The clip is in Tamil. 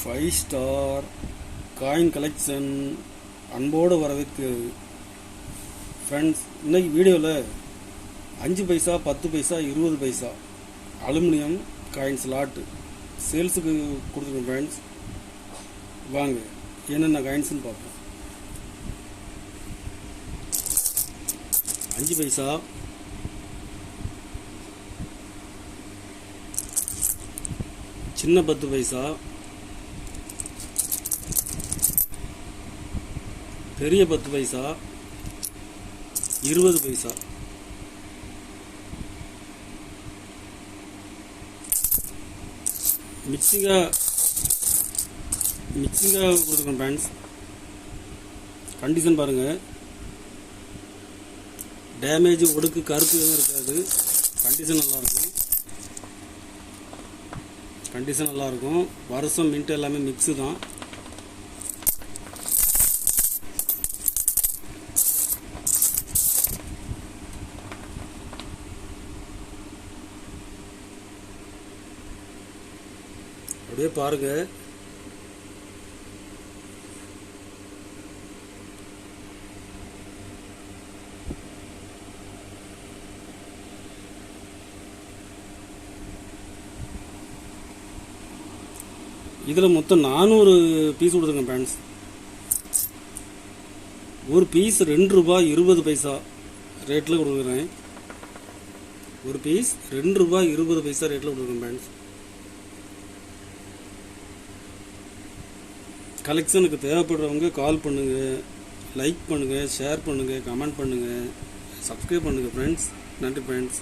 5 ஸ்டார் காயின் கலெக்ஷன் அன்போடு வரவேற்கிறது. ஃப்ரெண்ட்ஸ், இன்னைக்கு வீடியோவில் 5 பைசா 10 பைசா 20 பைசா அலுமினியம் காயின் ஸ்லாட்டு சேல்ஸுக்கு கொடுத்துருக்கோம். ஃப்ரெண்ட்ஸ், வாங்க என்னென்ன காயின்ஸ்னு பார்ப்போம். 5 பைசா, சின்ன 10 பைசா, பெரிய 10 பைசா, 20 பைசா, மிக்சிங்காக கொடுத்துருக்கோம். ஃப்ரெண்ட்ஸ், கண்டிஷன் பாருங்கள், டேமேஜ் ஒடுக்கு கருப்பு எதுவும் இருக்காது. கண்டிஷன் நல்லாயிருக்கும். வருஷம் மின்ட் எல்லாமே மிக்ஸு தான். அப்படியே பாருங்க, இதில் மொத்தம் 400 பீஸ் கொடுத்துருங்க. ஃப்ரெண்ட்ஸ், ஒரு பீஸ் ரூபாய் 20 பைசா ரேட்டில் கொடுக்குறேன். ஒரு பீஸ் ரூபாய் 20 பைசா ரேட்டில் கொடுக்குறேன். ஃப்ரெண்ட்ஸ், கலெக்ஷனுக்கு தேவைப்படுறவங்க கால் பண்ணுங்கள், லைக் பண்ணுங்கள், ஷேர் பண்ணுங்கள், கமெண்ட் பண்ணுங்கள், சப்ஸ்கிரைப் பண்ணுங்கள். ஃப்ரெண்ட்ஸ், நன்றி ஃப்ரெண்ட்ஸ்.